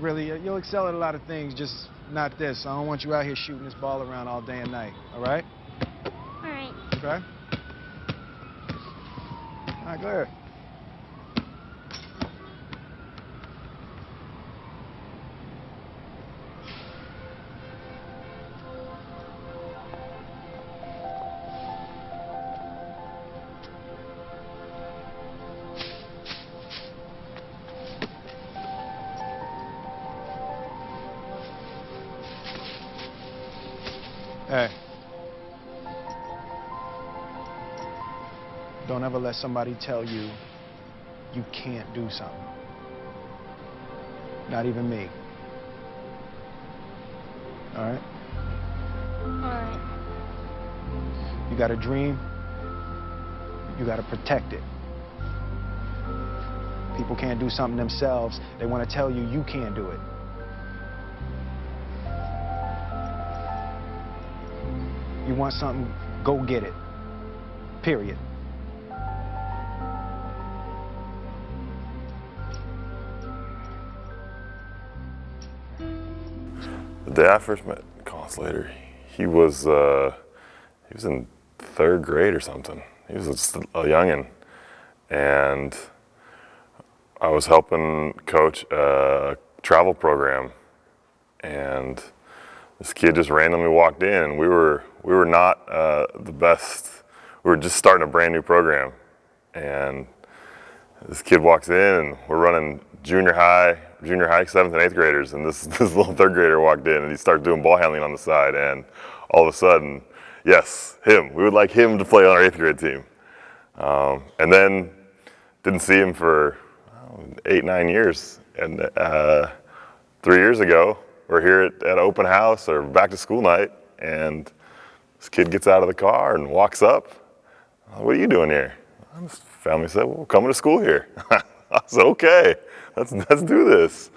You'll excel at a lot of things, just not this. I don't want you out here shooting this ball around all day and night, all right? All right. Okay? All right, go ahead. Hey. Don't ever let somebody tell you you can't do something. Not even me. All right? All right. You got a dream, you got to protect it. People can't do something themselves. They want to tell you you can't do it. You want something, go get it. Period. The day I first met Colin Slater, he was in 3rd grade or something. He was just a youngin', and I was helping coach a travel program, and this kid just randomly walked in, and we were not the best. We were just starting a brand new program, and this kid walks in, and we're running junior high 7th and 8th graders, and this little 3rd grader walked in, and he started doing ball handling on the side, and all of a sudden, yes, him. We would like him to play on our 8th grade team, and then didn't see him for 8-9 years, and 3 years ago, we're here at open house or back to school night, and this kid gets out of the car and walks up. What are you doing here? And his family said, well, we're coming to school here. I said, okay, let's do this.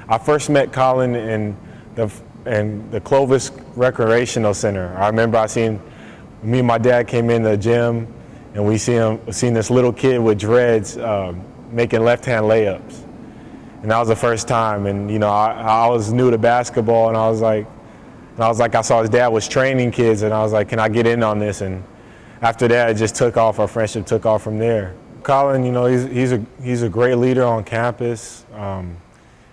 I first met Colin in the Clovis Recreational Center. I remember me and my dad came in the gym, and we seen this little kid with dreads making left-hand layups. And that was the first time, and I was new to basketball, and I saw his dad was training kids, and I was like, can I get in on this? And after that, it just took off. Our friendship took off from there. Colin, he's a great leader on campus.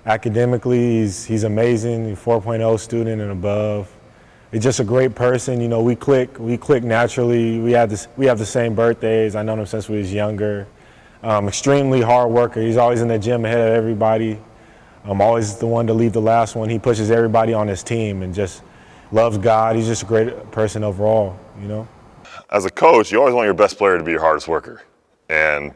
Academically, he's amazing. He's 4.0 student and above. He's just a great person. We click naturally. We have the same birthdays. I known him since we was younger. Extremely hard worker. He's always in the gym ahead of everybody. I'm always the one to leave the last one. He pushes everybody on his team and just loves God. He's just a great person overall, As a coach, you always want your best player to be your hardest worker, and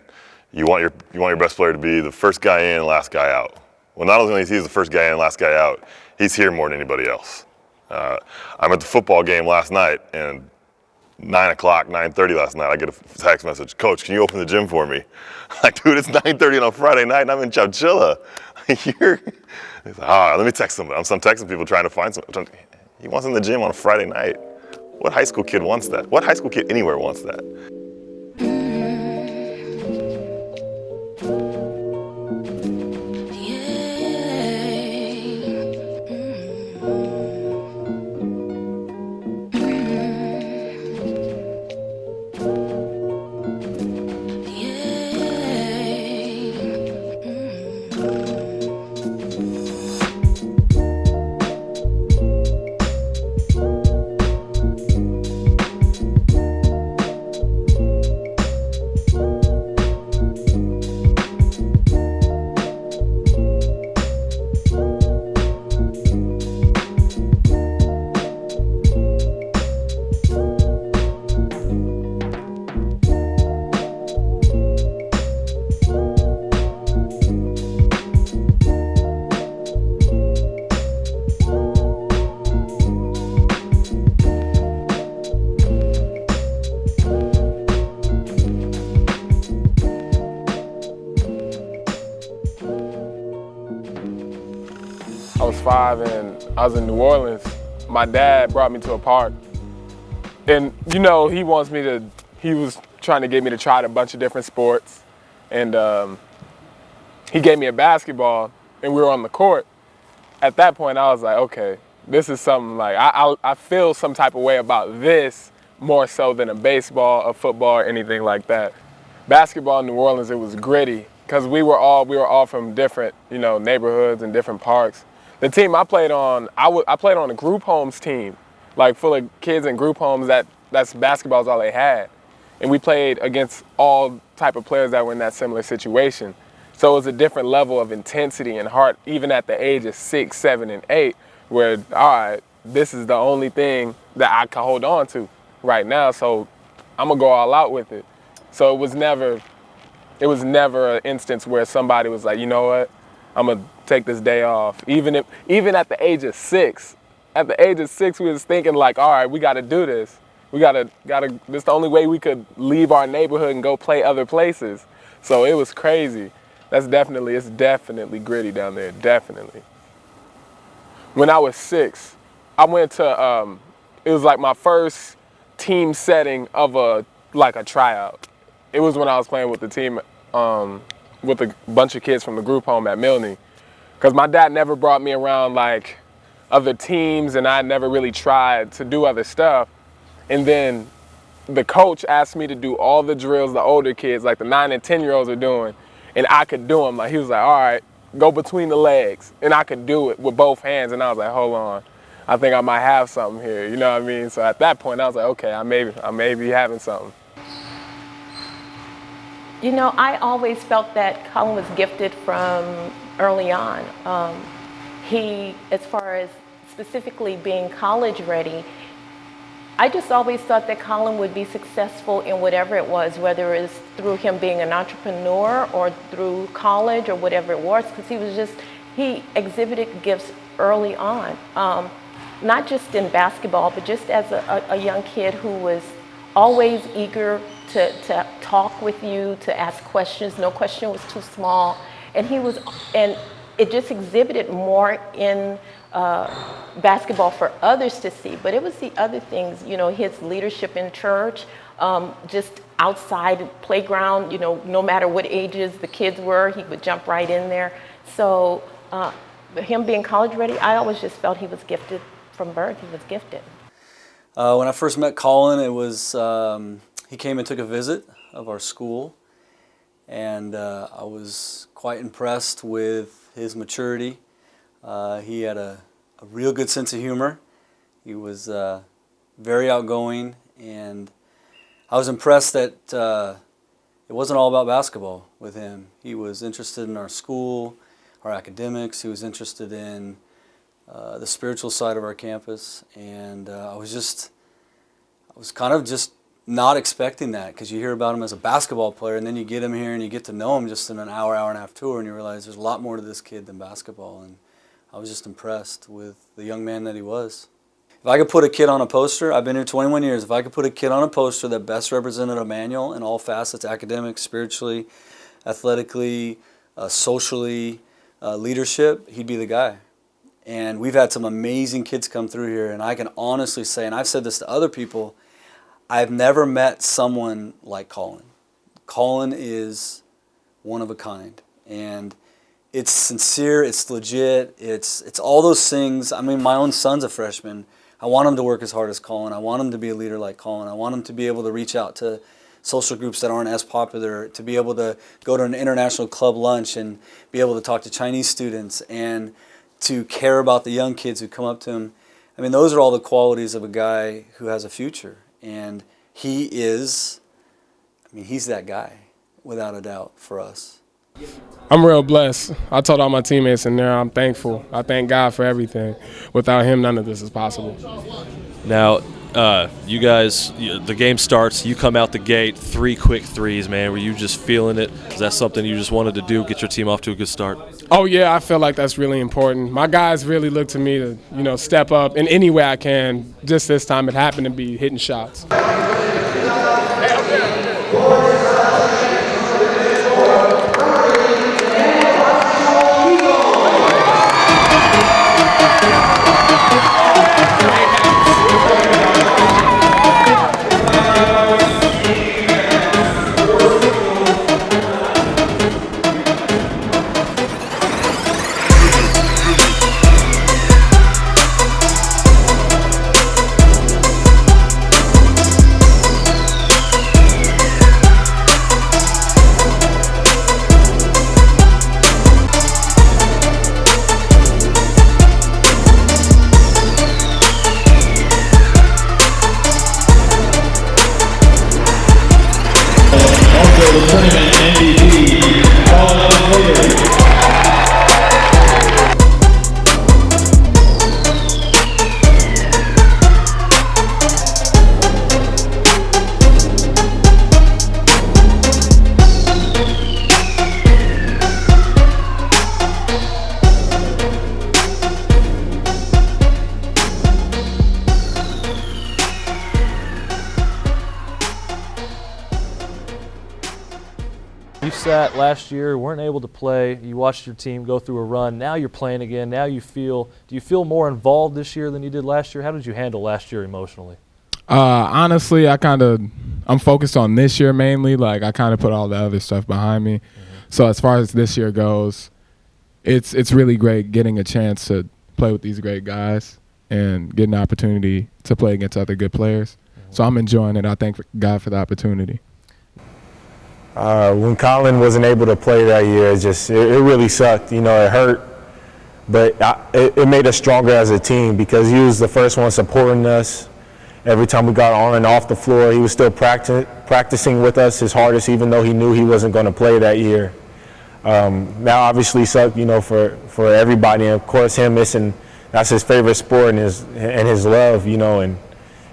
you want your best player to be the first guy in, last guy out. Well, not only is he the first guy in, last guy out, he's here more than anybody else. I'm at the football game last night, and 9 o'clock, 9:30 last night, I get a text message, Coach, can you open the gym for me? I'm like, dude, it's 9:30 on a Friday night, and I'm in Chowchilla. He's like, let me text him. I'm texting people trying to find something. He wants in the gym on a Friday night. What high school kid wants that? What high school kid anywhere wants that? I was 5 and I was in New Orleans. My dad brought me to a park. And he was trying to get me to try a bunch of different sports. And he gave me a basketball. and we were on the court, at that point I was like, okay, this is something like, I feel some type of way about this more so than a baseball, a football, or anything like that. Basketball in New Orleans, it was gritty because we were all from different, neighborhoods and different parks. The team I played on, I played on a group homes team, like full of kids in group homes that's basketball is all they had. And we played against all type of players that were in that similar situation. So it was a different level of intensity and heart, even at the age of 6, 7, and 8, where, all right, this is the only thing that I can hold on to right now, so I'm gonna go all out with it. So it was never an instance where somebody was like, you know what, I'm gonna take this day off. Even at the age of 6, we was thinking like, all right, we gotta do this. We gotta, this is the only way we could leave our neighborhood and go play other places. So it was crazy. It's definitely gritty down there, definitely. When I was 6, I went to, it was like my first team setting of a tryout. It was when I was playing with the team, with a bunch of kids from the group home at Milne. Because my dad never brought me around like other teams, and I never really tried to do other stuff. And then the coach asked me to do all the drills the older kids, like the 9 and 10-year-olds are doing, and I could do them. Like, he was like, all right, go between the legs. And I could do it with both hands, and I was like, hold on, I think I might have something here, you know what I mean? So at that point, I was like, okay, I may be having something. I always felt that Colin was gifted from early on. He, as far as specifically being college ready, I just always thought that Colin would be successful in whatever it was, whether it was through him being an entrepreneur or through college or whatever it was, because he exhibited gifts early on. Not just in basketball, but just as a young kid who was always eager to talk with you, to ask questions. No question was too small. And it just exhibited more in basketball for others to see, but it was the other things, his leadership in church, just outside playground, no matter what ages the kids were, he would jump right in there. So him being college ready, I always just felt he was gifted from birth. He was gifted. When I first met Colin, it was, he came and took a visit of our school, and I was quite impressed with his maturity. He had a real good sense of humor. He was very outgoing, and I was impressed that it wasn't all about basketball with him. He was interested in our school, our academics. He was interested in the spiritual side of our campus, and I was kind of just not expecting that, because you hear about him as a basketball player, and then you get him here and you get to know him just in an hour and a half tour, and you realize there's a lot more to this kid than basketball. And I was just impressed with the young man that he was. If I could put a kid on a poster, I've been here 21 years, if I could put a kid on a poster that best represented Emmanuel in all facets, academics, spiritually, athletically, socially, leadership, he'd be the guy. And we've had some amazing kids come through here, and I can honestly say, and I've said this to other people, I've never met someone like Colin. Colin is one of a kind, and it's sincere, it's legit, it's all those things. I mean, my own son's a freshman. I want him to work as hard as Colin. I want him to be a leader like Colin. I want him to be able to reach out to social groups that aren't as popular, to be able to go to an international club lunch and be able to talk to Chinese students and to care about the young kids who come up to him. I mean, those are all the qualities of a guy who has a future. And he's that guy, without a doubt, for us. I'm real blessed. I told all my teammates in there, I'm thankful. I thank God for everything. Without him, none of this is possible. Now, you guys, the game starts, you come out the gate, 3 quick threes, man. Were you just feeling it? Is that something you just wanted to do, get your team off to a good start? Oh, yeah, I feel like that's really important. My guys really look to me to, step up in any way I can. Just this time, it happened to be hitting shots. sat last year, weren't able to play. You watched your team go through a run. Now you're playing again. Now do you feel more involved this year than you did last year? How did you handle last year emotionally? Honestly, I'm focused on this year mainly. Like, I kind of put all the other stuff behind me. So as far as this year goes, it's really great getting a chance to play with these great guys and get an opportunity to play against other good players. So I'm enjoying it. I thank God for the opportunity. When Colin wasn't able to play that year, it really sucked. You know, it hurt, but it made us stronger as a team because he was the first one supporting us. Every time we got on and off the floor, he was still practicing with us his hardest, even though he knew he wasn't going to play that year. Now, obviously, sucked, you know, for everybody, and of course, him missing. That's his favorite sport and his love, you know, and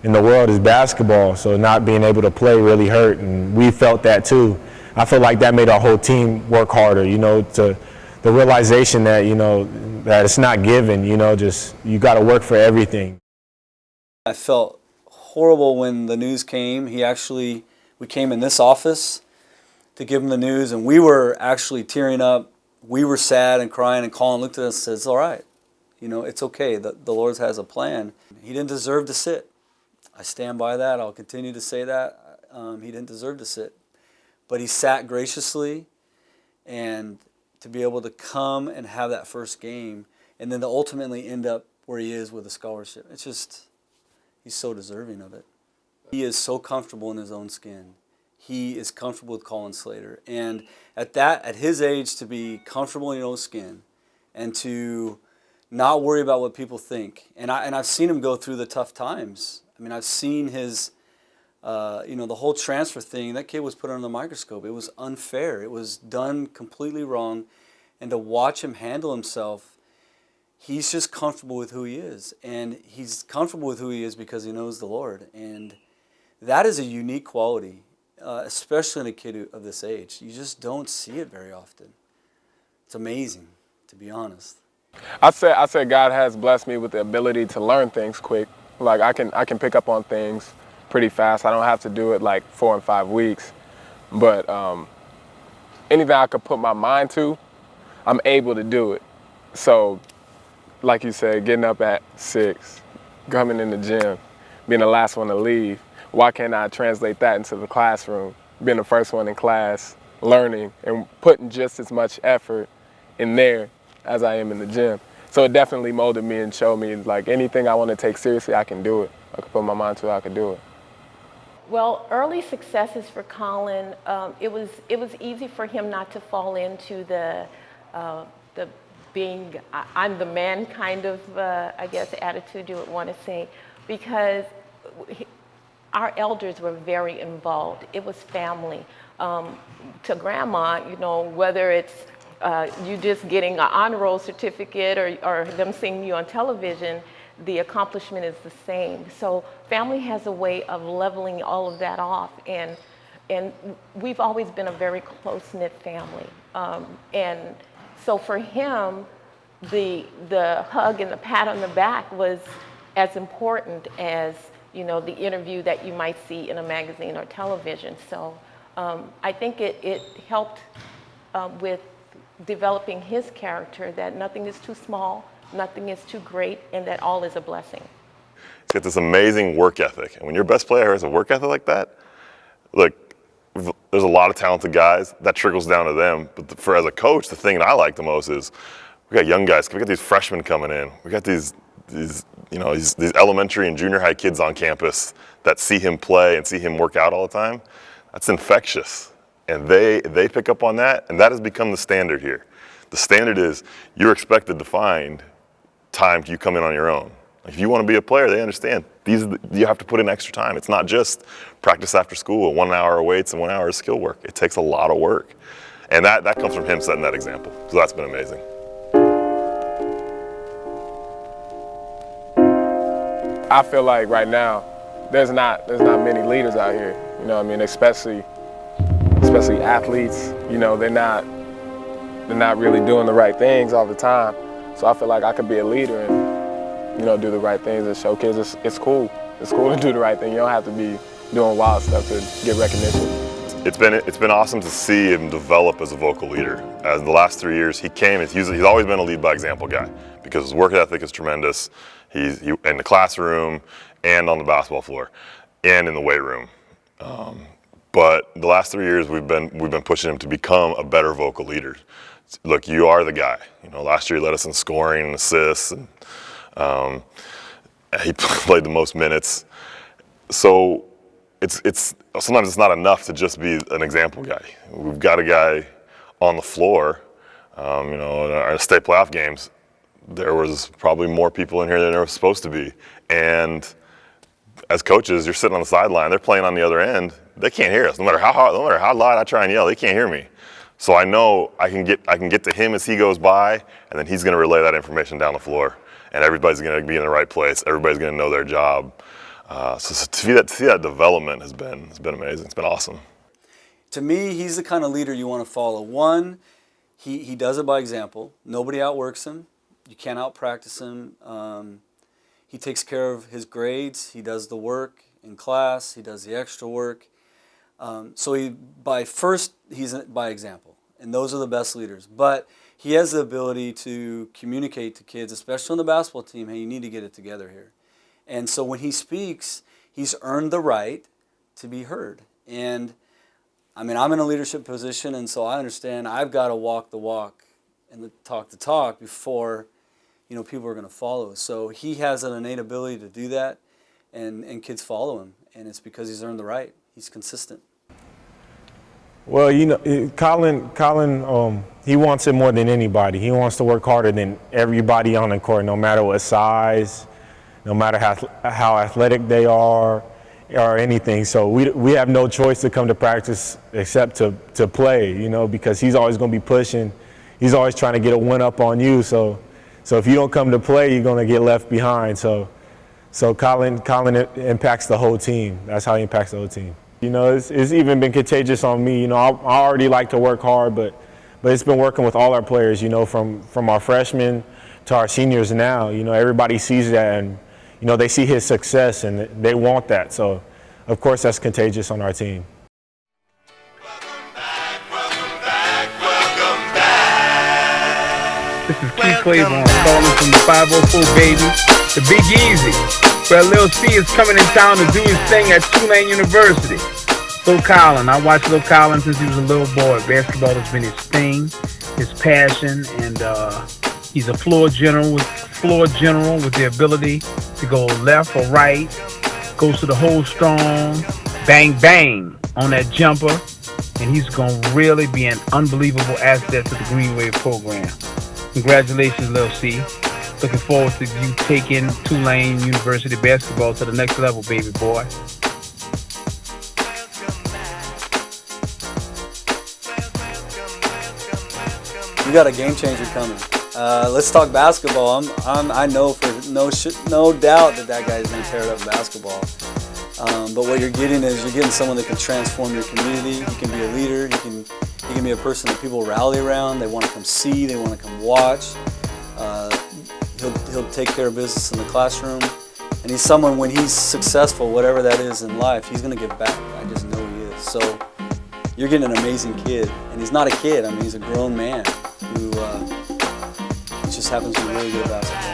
in the world is basketball. So not being able to play really hurt, and we felt that too. I feel like that made our whole team work harder, you know, to the realization that, you know, that it's not given, you know, just you got to work for everything. I felt horrible when the news came. We came in this office to give him the news, and we were actually tearing up. We were sad and crying, and Colin looked at us and said, "It's all right. You know, it's okay. The Lord has a plan." He didn't deserve to sit. I stand by that. I'll continue to say that. He didn't deserve to sit. But he sat graciously, and to be able to come and have that first game and then to ultimately end up where he is with a scholarship, it's just, he's so deserving of it. He is so comfortable in his own skin. He is comfortable with Colin Slater. And at his age, to be comfortable in your own skin and to not worry about what people think. And I've seen him go through the tough times. I mean, I've seen his, the whole transfer thing. That kid was put under the microscope. It was unfair. It was done completely wrong. And to watch him handle himself, he's just comfortable with who he is. And he's comfortable with who he is because he knows the Lord. And that is a unique quality, especially in a kid of this age. You just don't see it very often. It's amazing, to be honest. I said God has blessed me with the ability to learn things quick. Like, I can pick up on things pretty fast. I don't have to do it like 4 and 5 weeks. But anything I could put my mind to, I'm able to do it. So, like you said, getting up at 6, coming in the gym, being the last one to leave, why can't I translate that into the classroom? Being the first one in class, learning, and putting just as much effort in there as I am in the gym. So it definitely molded me and showed me, like, anything I want to take seriously, I can do it. I can put my mind to it, I can do it. Well, early successes for Colin, it was easy for him not to fall into the being, I'm the man kind of, attitude you would want to say, because our elders were very involved. It was family. To grandma, you know, whether it's you just getting an honor roll certificate or them seeing you on television, the accomplishment is the same. So family has a way of leveling all of that off, and we've always been a very close-knit family. And so for him, the hug and the pat on the back was as important as, you know, the interview that you might see in a magazine or television. So I think it helped with developing his character, that nothing is too small, nothing is too great, and that all is a blessing. He's got this amazing work ethic. And when your best player has a work ethic like that, look, there's a lot of talented guys. That trickles down to them. But as a coach, the thing that I like the most is we got young guys. We got these freshmen coming in. We got these elementary and junior high kids on campus that see him play and see him work out all the time. That's infectious. And they pick up on that, and that has become the standard here. The standard is you're expected to find time you come in on your own. If you want to be a player, they understand. You have to put in extra time. It's not just practice after school, 1 hour of weights and 1 hour of skill work. It takes a lot of work. And that comes from him setting that example. So that's been amazing. I feel like right now, there's not many leaders out here. You know what I mean? Especially athletes. You know, they're not really doing the right things all the time. So I feel like I could be a leader and, you know, do the right things and show kids it's cool. It's cool to do the right thing. You don't have to be doing wild stuff to get recognition. it's been awesome to see him develop as a vocal leader. As in the last 3 years, he came. He's always been a lead by example guy because his work ethic is tremendous. He's in the classroom and on the basketball floor and in the weight room. But the last 3 years, we've been pushing him to become a better vocal leader. Look, you are the guy. You know, last year he led us in scoring and assists, and he played the most minutes. So it's sometimes it's not enough to just be an example guy. We've got a guy on the floor. You know, in our state playoff games, there was probably more people in here than there was supposed to be. And as coaches, you're sitting on the sideline. They're playing on the other end. They can't hear us. No matter how loud I try and yell, they can't hear me. So I know I can get to him as he goes by, and then he's going to relay that information down the floor, and everybody's going to be in the right place. Everybody's going to know their job. So to see that development has been amazing. It's been awesome. To me, he's the kind of leader you want to follow. One, he does it by example. Nobody outworks him. You can't out-practice him. He takes care of his grades. He does the work in class. He does the extra work. So he's by example, and those are the best leaders. But he has the ability to communicate to kids, especially on the basketball team, hey, you need to get it together here. And so when he speaks, he's earned the right to be heard. And I mean, I'm in a leadership position, and so I understand I've got to walk the walk and talk the talk before, you know, people are going to follow. So he has an innate ability to do that, and kids follow him, and it's because he's earned the right. He's consistent. Well, you know, Colin, he wants it more than anybody. He wants to work harder than everybody on the court, no matter what size, no matter how athletic they are, or anything. So we have no choice to come to practice except to play, you know, because he's always going to be pushing. He's always trying to get a one up on you. So if you don't come to play, you're going to get left behind. So Colin impacts the whole team. That's how he impacts the whole team. You know, it's even been contagious on me. You know, I already like to work hard, but it's been working with all our players, you know, from our freshmen to our seniors now. You know, everybody sees that, and, you know, they see his success, and they want that. So, of course, that's contagious on our team. This is Keith Claiborne calling from the 504, baby. The Big Easy, where Lil C is coming in town to do his thing at Tulane University. Lil Colin, I watched Lil Colin since he was a little boy. Basketball has been his thing, his passion, and he's a floor general with the ability to go left or right, goes to the hole strong, bang, bang on that jumper, and he's going to really be an unbelievable asset to the Green Wave program. Congratulations, Lil C. Looking forward to you taking Tulane University basketball to the next level, baby boy. You got a game changer coming. Let's talk basketball. I know for no doubt that guy's going to tear it up in basketball. But what you're getting is you're getting someone that can transform your community. He can be a leader. He can be a person that people rally around. They want to come see. They want to come watch. He'll take care of business in the classroom. And he's someone, when he's successful, whatever that is in life, he's going to give back. I just know he is. So you're getting an amazing kid. And he's not a kid. I mean, he's a grown man who just happens to be really good at basketball.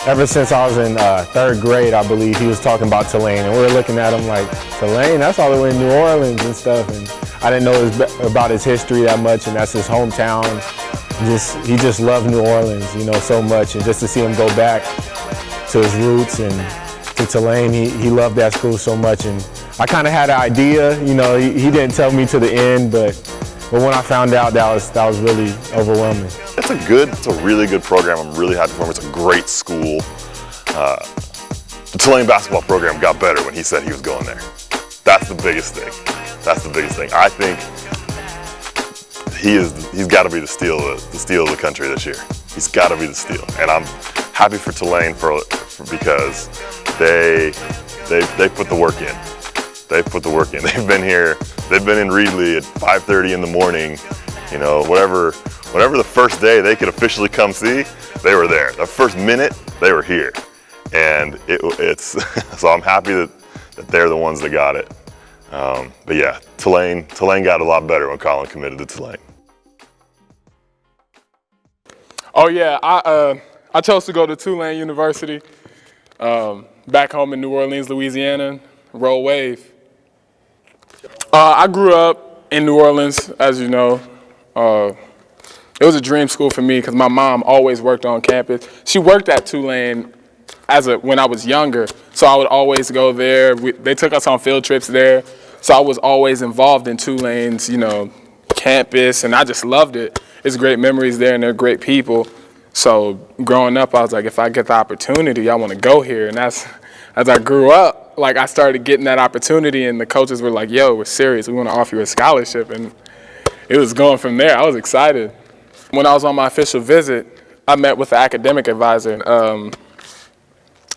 Ever since I was in third grade, I believe, he was talking about Tulane, and we were looking at him like, Tulane? That's all the way in New Orleans and stuff. And I didn't know about his history that much, and that's his hometown. He just loved New Orleans, you know, so much. And just to see him go back to his roots and to Tulane, he loved that school so much. And I kind of had an idea, you know, he didn't tell me to the end, but when I found out, that was really overwhelming. It's a really good program. I'm really happy for him. It's a great school. The Tulane basketball program got better when he said he was going there. That's the biggest thing. I think he's got to be the steal of the country this year. He's got to be the steal, and I'm happy for Tulane because they put the work in. They've put the work in. They've been here. They've been in Reedley at 5:30 in the morning. You know, whatever the first day they could officially come see, they were there. The first minute, they were here. and it's so I'm happy that they're the ones that got it. But yeah, Tulane got a lot better when Colin committed to Tulane. Oh yeah, I chose to go to Tulane University, back home in New Orleans, Louisiana. Roll Wave. I grew up in New Orleans, as you know. It was a dream school for me because my mom always worked on campus. She worked at Tulane when I was younger, so I would always go there. They took us on field trips there, so I was always involved in Tulane's, campus, and I just loved it. It's great memories there, and they're great people. So growing up, I was like, if I get the opportunity, I want to go here. And as I grew up, like I started getting that opportunity, and the coaches were like, yo, we're serious. We want to offer you a scholarship. And it was going from there. I was excited. When I was on my official visit, I met with the academic advisor,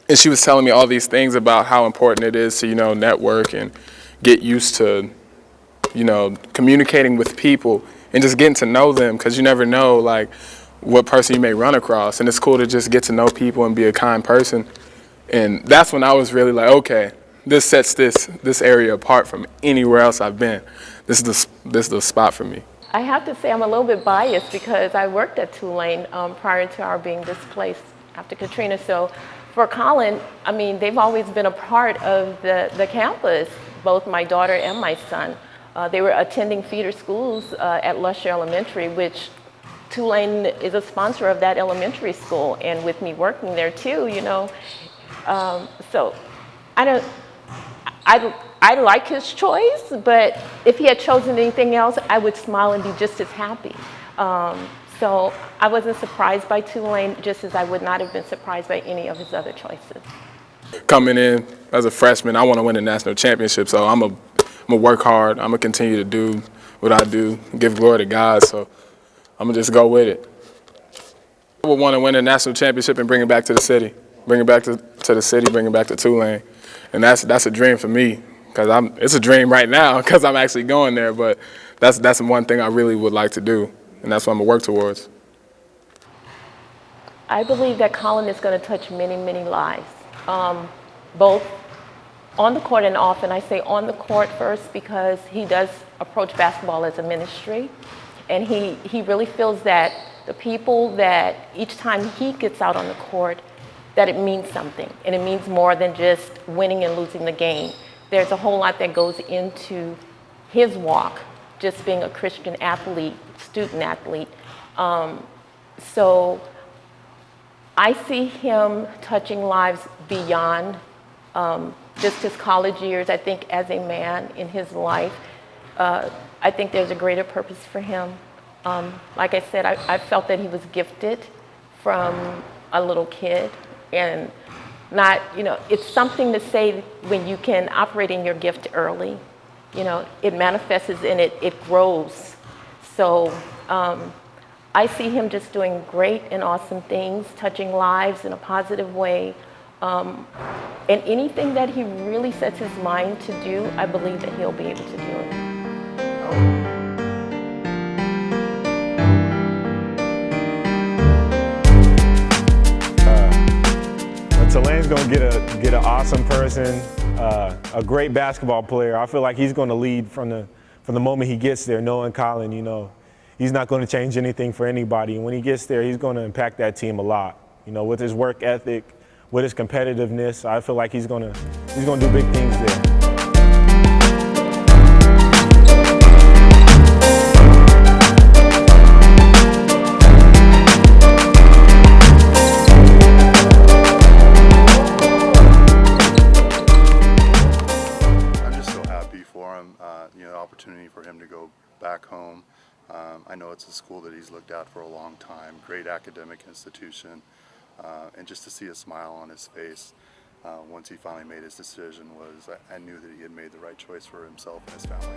and she was telling me all these things about how important it is to, network and get used to, communicating with people and just getting to know them, because you never know, like, what person you may run across. And it's cool to just get to know people and be a kind person. And that's when I was really like, okay, this sets this area apart from anywhere else I've been. This is the spot for me. I have to say I'm a little bit biased because I worked at Tulane prior to our being displaced after Katrina. So for Colin, I mean, they've always been a part of the campus, both my daughter and my son. They were attending feeder schools at Lusher Elementary, which Tulane is a sponsor of that elementary school. And with me working there too, so I like his choice, but if he had chosen anything else, I would smile and be just as happy. So I wasn't surprised by Tulane, just as I would not have been surprised by any of his other choices. Coming in as a freshman, I want to win a national championship, so I'm gonna work hard. I'm gonna continue to do what I do, give glory to God, so I'm gonna just go with it. I would want to win a national championship and bring it back to the city. Bring it back to the city, bring it back to Tulane. And that's a dream for me, because it's a dream right now because I'm actually going there, but that's one thing I really would like to do, and that's what I'm going to work towards. I believe that Colin is going to touch many, many lives, both on the court and off. And I say on the court first because he does approach basketball as a ministry, and he really feels that the people that each time he gets out on the court, that it means something, and it means more than just winning and losing the game. There's a whole lot that goes into his walk, just being a Christian athlete, student athlete. So I see him touching lives beyond just his college years. I think as a man in his life, I think there's a greater purpose for him. Like I said, I felt that he was gifted from a little kid. And not, it's something to say when you can operate in your gift early. It manifests and it grows. So I see him just doing great and awesome things, touching lives in a positive way. And anything that he really sets his mind to do, I believe that he'll be able to do it. Tulane's gonna get an awesome person, a great basketball player. I feel like he's gonna lead from the moment he gets there, knowing Colin, he's not gonna change anything for anybody. And when he gets there, he's gonna impact that team a lot. With his work ethic, with his competitiveness, I feel like he's gonna do big things there. Opportunity for him to go back home. I know it's a school that he's looked at for a long time, great academic institution, and just to see a smile on his face once he finally made his decision I knew that he had made the right choice for himself and his family.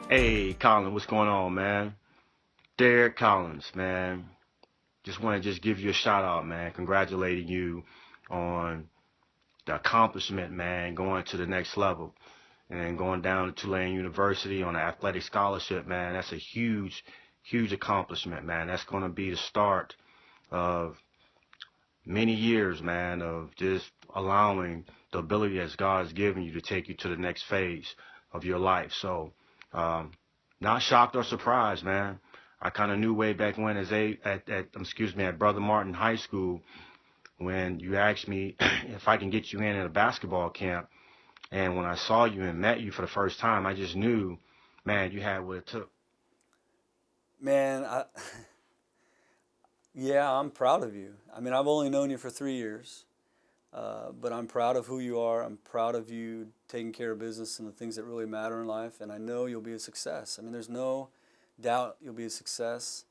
Hey, Colin, what's going on, man? Derek Collins, man. Just want to give you a shout out, man. Congratulating you on the accomplishment, man, going to the next level. and then going down to Tulane University on an athletic scholarship, man, that's a huge, huge accomplishment, man. That's going to be the start of many years, man, of just allowing the ability that God has given you to take you to the next phase of your life. So, not shocked or surprised, man. I kind of knew way back when at Brother Martin High School, when you asked me if I can get you in at a basketball camp. And when I saw you and met you for the first time, I just knew, man, you had what it took. Man, yeah, I'm proud of you. I mean, I've only known you for 3 years, but I'm proud of who you are. I'm proud of you taking care of business and the things that really matter in life, and I know you'll be a success. I mean, there's no doubt you'll be a success.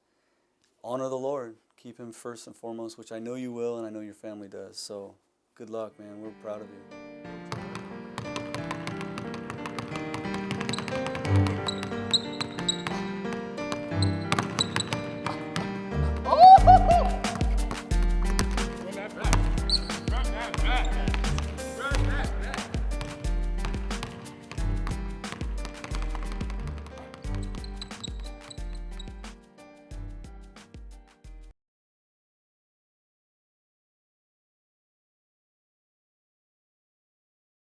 Honor the Lord. Keep Him first and foremost, which I know you will, and I know your family does. So good luck, man. We're proud of you.